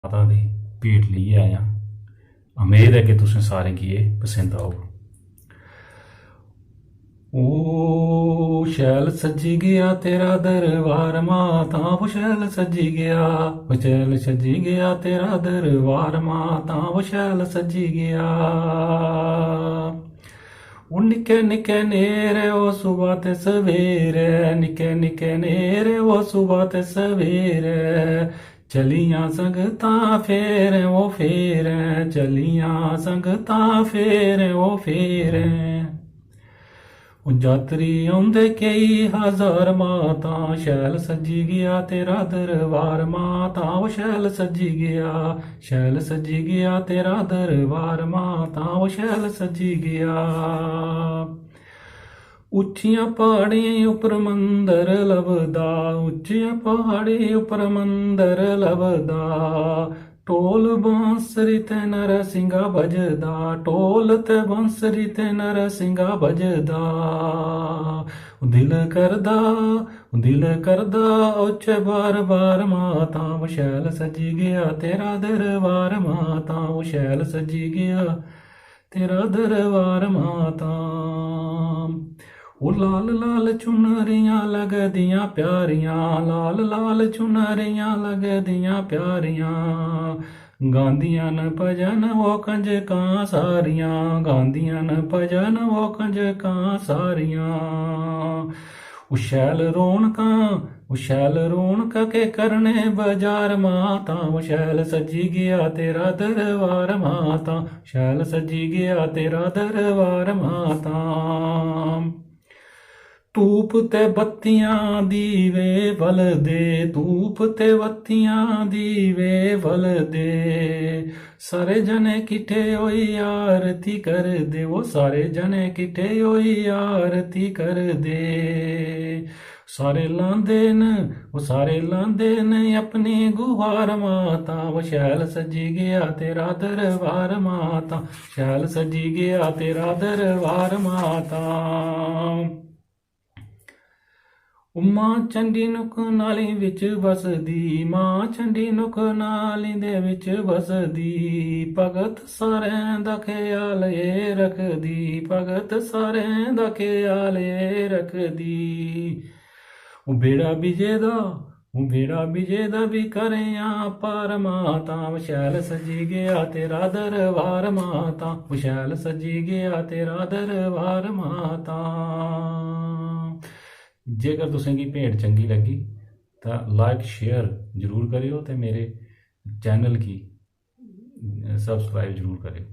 माता दी भेंट लेइयै आया। उम्मीद है कि तुसें सारें गी एह् पसंद औग। ओ शैल सजी गया तेरा दरबार माता, वो शैल सजी गया, वो शैल सजी गया तेरा दरबार माता, वो शैल सजी गया। ओ निक्के निक्के नेरे ओ सुबह ते सवेरे, निक्के निक्के नेरे ओ सुबह ते सवेरे, चलियां संगतां फेर ओ फेर, चलियां संगतां फेर ओ फेर। ओ जातरी औंदे केई हजार माता, शैल सजी गया तेरा दरबार माता, ओ शैल सजी गया, शैल सजी गया तेरा दरबार माता, ओ शैल सजी गया। ਉੱਚੀਆਂ ਪਹਾੜੀਆਂ ਉੱਪਰ ਮੰਦਰ ਲੱਭਦਾ, ਉੱਚੀਆਂ ਪਹਾੜੀ ਉੱਪਰ ਮੰਦਰ ਲੱਭਦਾ, ਢੋਲ ਬਾਂਸਰੀ ਤੇ ਨਰਸਿੰਘਾ ਵੱਜਦਾ, ਢੋਲ ਤੇ ਬਾਂਸਰੀ ਤੇ ਨਰਸਿੰਘਾ ਵੱਜਦਾ। ਦਿਲ ਕਰਦਾ ਉੱਚੇ ਬਾਰ ਬਾਰ ਮਾਤਾ, ਉਹ ਸ਼ੈਲ ਸਜੀ ਗਿਆ ਤੇਰਾ ਦਰਬਾਰ ਮਾਤਾ, ਉਹ ਸ਼ੈਲ ਸਜੀ ਗਿਆ तेरा दरबार माता। ओ लाल लाल चुनरियां लगदियां प्यारियां, लाल लाल चुनरियां लगदियां प्यारियां, गांदियां न भजन वो कंजकां सारियां, गांदियां न भजन वो कंजकां सारियां। ओ शैल रौनकां के करने बाजार माता, वो शैल सजी गया तेरा दरबार माता, शैल सजी गया तेरा दरबार माता। ਧੂਪ ਤੇ ਬੱਤੀਆਂ ਦੀਵੇ ਬਲਦੇ, ਧੂਪ ਤੇ ਬੱਤੀਆਂ ਦੀਵੇ ਬਲਦੇ, ਸਾਰੇ ਜਣੇ ਇਕੱਠੇ ਹੋਈ ਆਰਤੀ ਕਰਦੇ, ਉਹ ਸਾਰੇ ਜਣੇ ਇਕੱਠੇ ਹੋਈ ਆਰਤੀ ਕਰਦੇ। ਸਾਰੇ ਲਾਂਦੇ ਨੇ ਆਪਣੀ ਗੁਹਾਰ ਮਾਤਾ, ਉਹ ਸ਼ੈਲ ਸਜੀ ਗਿਆ ਤੇਰਾ ਦਰਬਾਰ ਮਾਤਾ, ਸ਼ੈਲ ਸਜੀ ਗਿਆ ਤੇਰਾ ਦਰਬਾਰ ਮਾਤਾ। ਮਾਂ ਚੰਡੀ ਨੁਕ ਨਾਲੀ ਵਿੱਚ ਵਸਦੀ, ਮਾਂ ਚੰਡੀ ਨੁਕ ਨਾਲੀ ਦੇ ਵਿੱਚ ਵਸਦੀ, ਭਗਤ ਸਾਰਿਆਂ ਦਾ ਖਿਆਲ ਏ ਰੱਖਦੀ, ਭਗਤ ਸਾਰਿਆਂ ਦਾ ਖਿਆਲ ਏ ਰੱਖਦੀ। ਉਹ ਬੇੜਾ ਵਿਜੇ ਦਾ ਵੀ ਕਰਿਆ ਪਾਰ ਮਾਤਾ, ਉਹ ਸ਼ੈਲ ਸਜੀ ਗਿਆ ਤੇਰਾ ਦਰਬਾਰ ਮਾਤਾ, ਉਹ ਸ਼ੈਲ ਸਜੀ ਗਿਆ ਤੇਰਾ ਦਰਬਾਰ ਮਾਤਾ। जेकर तुसें गी भेंट चंगी लगी तो लाइक शेयर जरूर करियो ते मेरे चैनल की सब्सक्राइब जरूर करियो।